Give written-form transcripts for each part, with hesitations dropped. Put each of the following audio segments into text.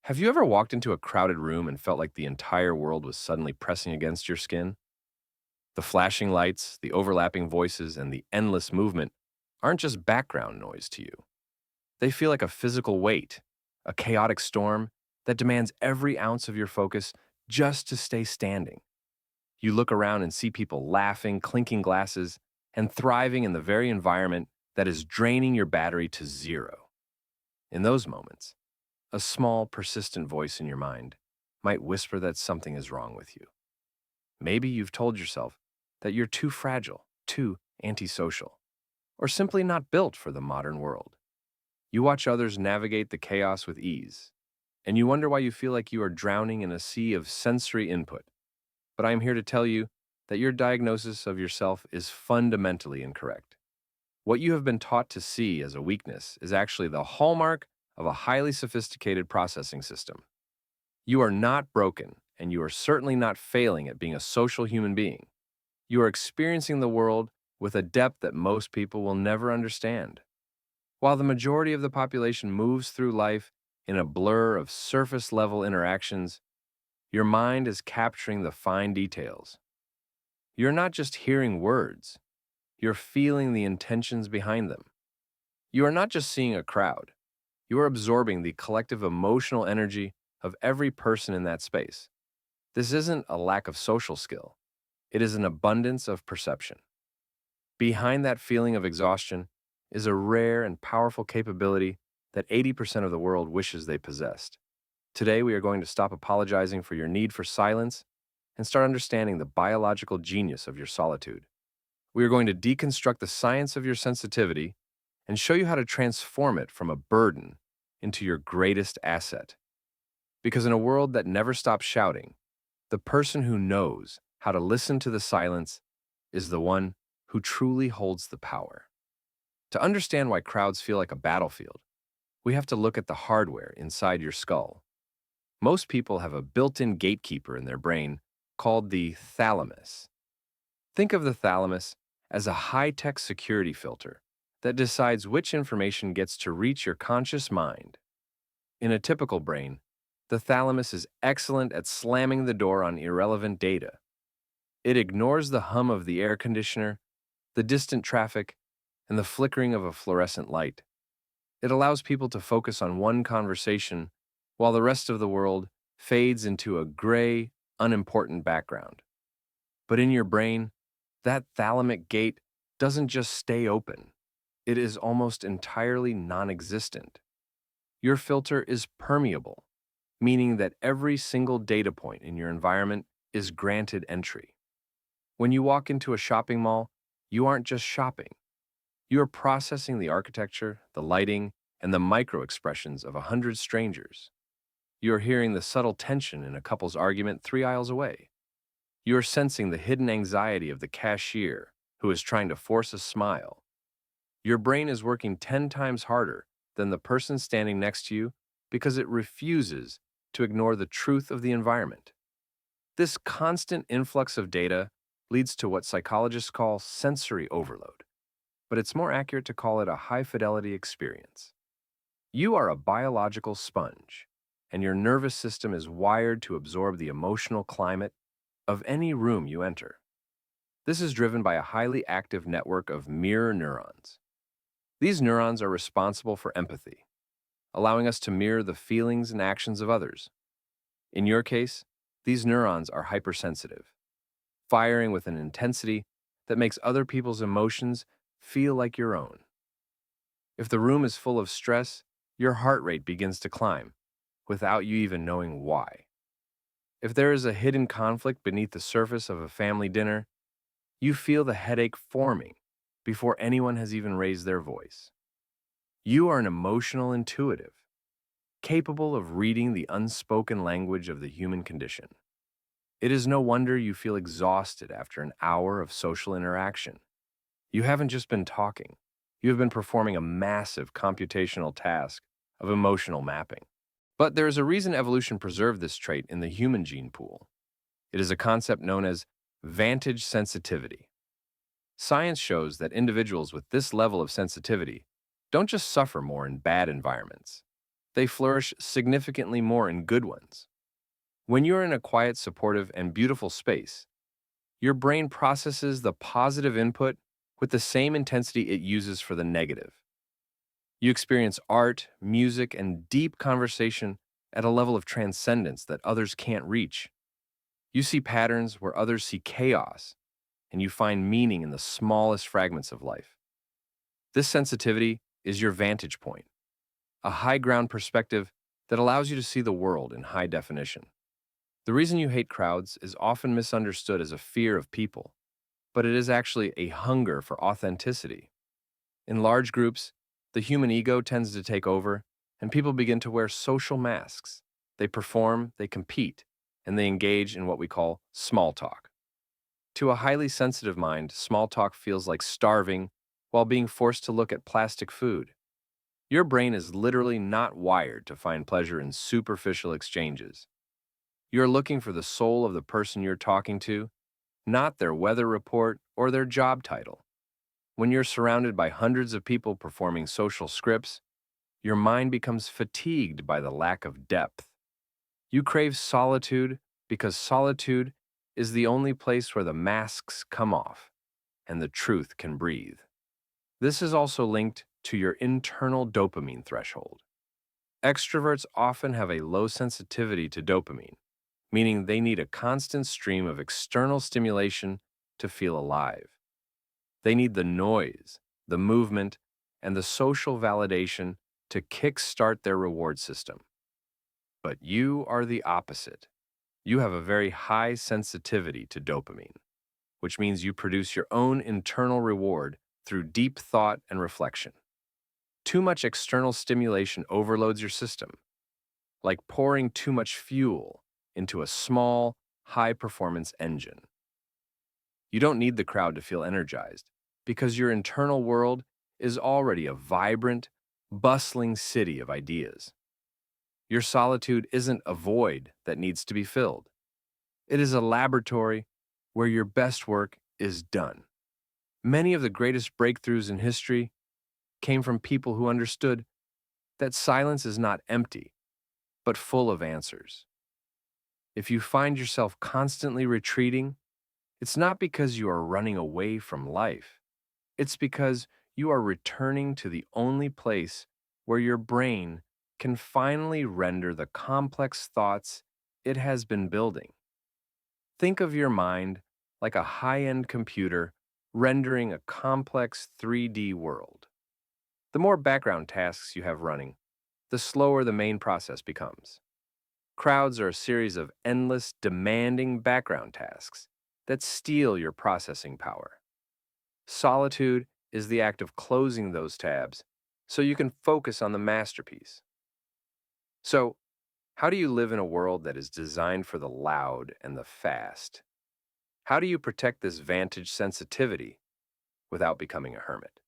Have you ever walked into a crowded room and felt like the entire world was suddenly pressing against your skin? The flashing lights, the overlapping voices, and the endless movement aren't just background noise to you. They feel like a physical weight, a chaotic storm that demands every ounce of your focus just to stay standing. You look around and see people laughing, clinking glasses, and thriving in the very environment that is draining your battery to zero. In those moments, a small, persistent voice in your mind might whisper that something is wrong with you. Maybe you've told yourself that you're too fragile, too antisocial, or simply not built for the modern world. You watch others navigate the chaos with ease, and you wonder why you feel like you are drowning in a sea of sensory input. But I am here to tell you that your diagnosis of yourself is fundamentally incorrect. What you have been taught to see as a weakness is actually the hallmark of a highly sophisticated processing system. You are not broken, and you are certainly not failing at being a social human being. You are experiencing the world with a depth that most people will never understand. While the majority of the population moves through life in a blur of surface level interactions, your mind is capturing the fine details. You're not just hearing words, you're feeling the intentions behind them. You are not just seeing a crowd, you are absorbing the collective emotional energy of every person in that space. This isn't a lack of social skill, it is an abundance of perception. Behind that feeling of exhaustion is a rare and powerful capability that 80% of the world wishes they possessed. Today, we are going to stop apologizing for your need for silence and start understanding the biological genius of your solitude. We are going to deconstruct the science of your sensitivity and show you how to transform it from a burden into your greatest asset. Because in a world that never stops shouting, the person who knows how to listen to the silence is the one who truly holds the power. To understand why crowds feel like a battlefield, we have to look at the hardware inside your skull. Most people have a built-in gatekeeper in their brain called the thalamus. Think of the thalamus as a high-tech security filter that decides which information gets to reach your conscious mind. In a typical brain, the thalamus is excellent at slamming the door on irrelevant data. It ignores the hum of the air conditioner, the distant traffic, and the flickering of a fluorescent light. It allows people to focus on one conversation while the rest of the world fades into a gray, unimportant background. But in your brain, that thalamic gate doesn't just stay open. It is almost entirely non-existent. Your filter is permeable, meaning that every single data point in your environment is granted entry. When you walk into a shopping mall, you aren't just shopping. You are processing the architecture, the lighting, and the micro expressions of 100 strangers. You are hearing the subtle tension in a couple's argument 3 aisles away. You are sensing the hidden anxiety of the cashier who is trying to force a smile. Your brain is working 10 times harder than the person standing next to you because it refuses to ignore the truth of the environment. This constant influx of data leads to what psychologists call sensory overload, but it's more accurate to call it a high-fidelity experience. You are a biological sponge, and your nervous system is wired to absorb the emotional climate of any room you enter. This is driven by a highly active network of mirror neurons. These neurons are responsible for empathy, allowing us to mirror the feelings and actions of others. In your case, these neurons are hypersensitive, firing with an intensity that makes other people's emotions feel like your own. If the room is full of stress, your heart rate begins to climb without you even knowing why. If there is a hidden conflict beneath the surface of a family dinner, you feel the headache forming before anyone has even raised their voice. You are an emotional intuitive, capable of reading the unspoken language of the human condition. It is no wonder you feel exhausted after an hour of social interaction. You haven't just been talking, you have been performing a massive computational task of emotional mapping. But there is a reason evolution preserved this trait in the human gene pool. It is a concept known as vantage sensitivity. Science shows that individuals with this level of sensitivity don't just suffer more in bad environments. they flourish significantly more in good ones. When you're in a quiet, supportive, and beautiful space, your brain processes the positive input with the same intensity it uses for the negative. You experience art, music, and deep conversation at a level of transcendence that others can't reach. You see patterns where others see chaos, and you find meaning in the smallest fragments of life. This sensitivity is your vantage point, a high ground perspective that allows you to see the world in high definition. The reason you hate crowds is often misunderstood as a fear of people, but it is actually a hunger for authenticity. In large groups, the human ego tends to take over, and people begin to wear social masks. They perform, they compete, and they engage in what we call small talk. To a highly sensitive mind, small talk feels like starving while being forced to look at plastic food. Your brain is literally not wired to find pleasure in superficial exchanges. You're looking for the soul of the person you're talking to, not their weather report or their job title. When you're surrounded by hundreds of people performing social scripts, your mind becomes fatigued by the lack of depth. You crave solitude because solitude is the only place where the masks come off and the truth can breathe. This is also linked to your internal dopamine threshold. Extroverts often have a low sensitivity to dopamine, meaning they need a constant stream of external stimulation to feel alive. They need the noise, the movement, and the social validation to kickstart their reward system. But you are the opposite. You have a very high sensitivity to dopamine, which means you produce your own internal reward through deep thought and reflection. Too much external stimulation overloads your system, like pouring too much fuel into a small, high-performance engine. You don't need the crowd to feel energized because your internal world is already a vibrant, bustling city of ideas. Your solitude isn't a void that needs to be filled. It is a laboratory where your best work is done. Many of the greatest breakthroughs in history came from people who understood that silence is not empty, but full of answers. If you find yourself constantly retreating, it's not because you are running away from life. It's because you are returning to the only place where your brain can finally render the complex thoughts it has been building. Think of your mind like a high-end computer rendering a complex 3D world. The more background tasks you have running, the slower the main process becomes. Crowds are a series of endless, demanding background tasks that steal your processing power. Solitude is the act of closing those tabs so you can focus on the masterpiece. So, how do you live in a world that is designed for the loud and the fast? How do you protect this vantage sensitivity without becoming a hermit?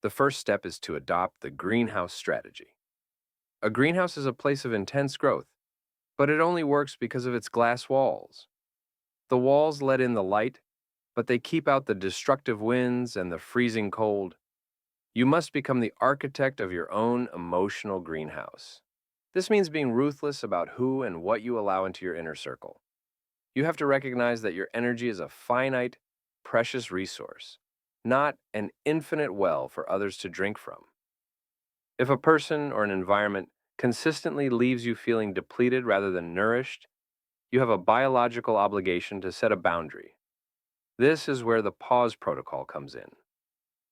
The first step is to adopt the greenhouse strategy. A greenhouse is a place of intense growth, but it only works because of its glass walls. The walls let in the light, but they keep out the destructive winds and the freezing cold. You must become the architect of your own emotional greenhouse. This means being ruthless about who and what you allow into your inner circle. You have to recognize that your energy is a finite, precious resource, not an infinite well for others to drink from. If a person or an environment consistently leaves you feeling depleted rather than nourished, you have a biological obligation to set a boundary. This is where the pause protocol comes in.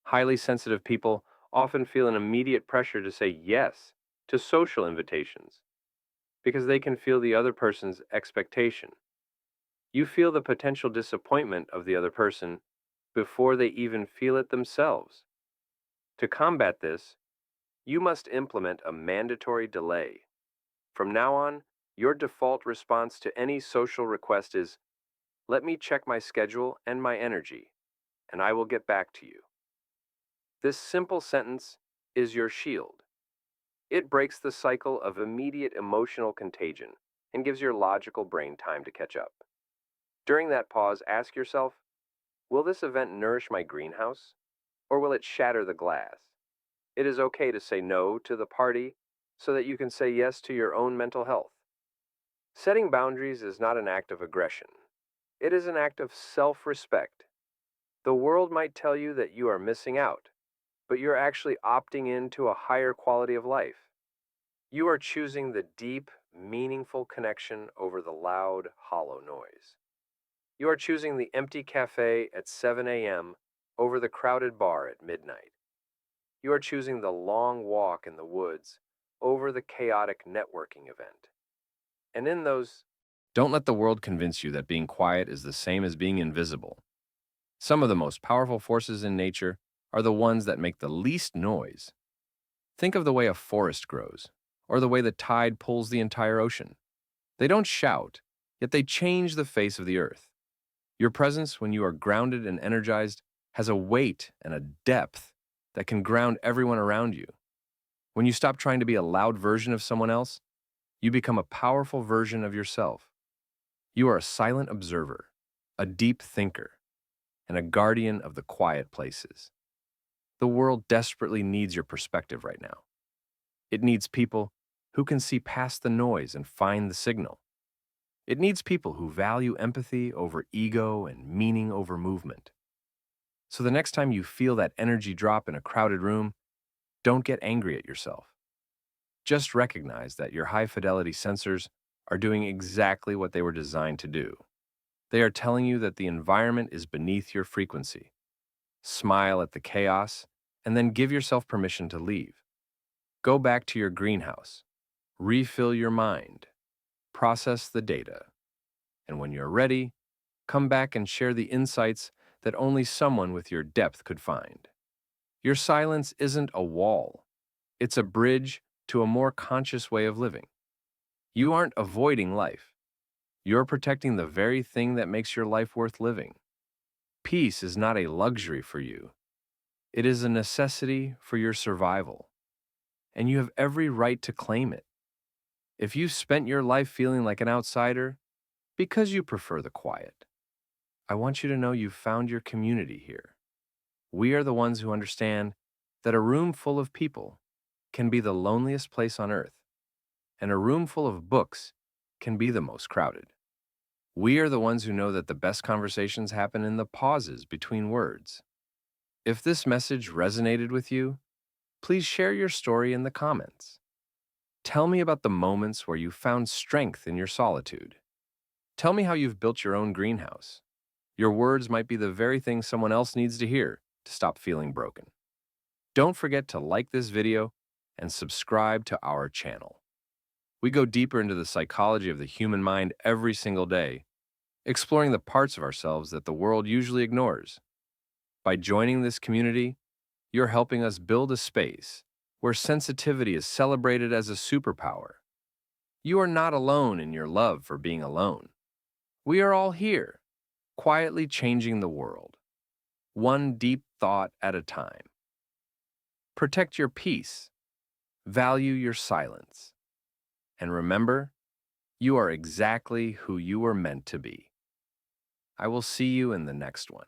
Highly sensitive people often feel an immediate pressure to say yes to social invitations because they can feel the other person's expectation. You feel the potential disappointment of the other person before they even feel it themselves. To combat this, you must implement a mandatory delay. From now on, your default response to any social request is, "Let me check my schedule and my energy, and I will get back to you." This simple sentence is your shield. It breaks the cycle of immediate emotional contagion and gives your logical brain time to catch up. During that pause, ask yourself, will this event nourish my greenhouse, or will it shatter the glass? It is okay to say no to the party so that you can say yes to your own mental health. Setting boundaries is not an act of aggression. It is an act of self-respect. The world might tell you that you are missing out, but you're actually opting into a higher quality of life. You are choosing the deep, meaningful connection over the loud, hollow noise. You are choosing the empty cafe at 7 a.m. over the crowded bar at midnight. You are choosing the long walk in the woods over the chaotic networking event. And in those, don't let the world convince you that being quiet is the same as being invisible. Some of the most powerful forces in nature are the ones that make the least noise. Think of the way a forest grows, or the way the tide pulls the entire ocean. They don't shout, yet they change the face of the earth. Your presence, when you are grounded and energized, has a weight and a depth that can ground everyone around you. When you stop trying to be a loud version of someone else, you become a powerful version of yourself. You are a silent observer, a deep thinker, and a guardian of the quiet places. The world desperately needs your perspective right now. It needs people who can see past the noise and find the signal. It needs people who value empathy over ego and meaning over movement. So the next time you feel that energy drop in a crowded room, don't get angry at yourself. Just recognize that your high-fidelity sensors are doing exactly what they were designed to do. They are telling you that the environment is beneath your frequency. Smile at the chaos, and then give yourself permission to leave. Go back to your greenhouse, refill your mind, process the data, and when you're ready, come back and share the insights that only someone with your depth could find. Your silence isn't a wall. It's a bridge to a more conscious way of living. You aren't avoiding life. You're protecting the very thing that makes your life worth living. Peace is not a luxury for you. It is a necessity for your survival. And you have every right to claim it. If you spent your life feeling like an outsider because you prefer the quiet, I want you to know you've found your community here. We are the ones who understand that a room full of people can be the loneliest place on earth, and a room full of books can be the most crowded. We are the ones who know that the best conversations happen in the pauses between words. If this message resonated with you, please share your story in the comments. Tell me about the moments where you found strength in your solitude. Tell me how you've built your own greenhouse. Your words might be the very thing someone else needs to hear to stop feeling broken. Don't forget to like this video and subscribe to our channel. We go deeper into the psychology of the human mind every single day, exploring the parts of ourselves that the world usually ignores. By joining this community, you're helping us build a space where sensitivity is celebrated as a superpower. You are not alone in your love for being alone. We are all here, quietly changing the world, one deep thought at a time. Protect your peace, value your silence, and remember, you are exactly who you were meant to be. I will see you in the next one.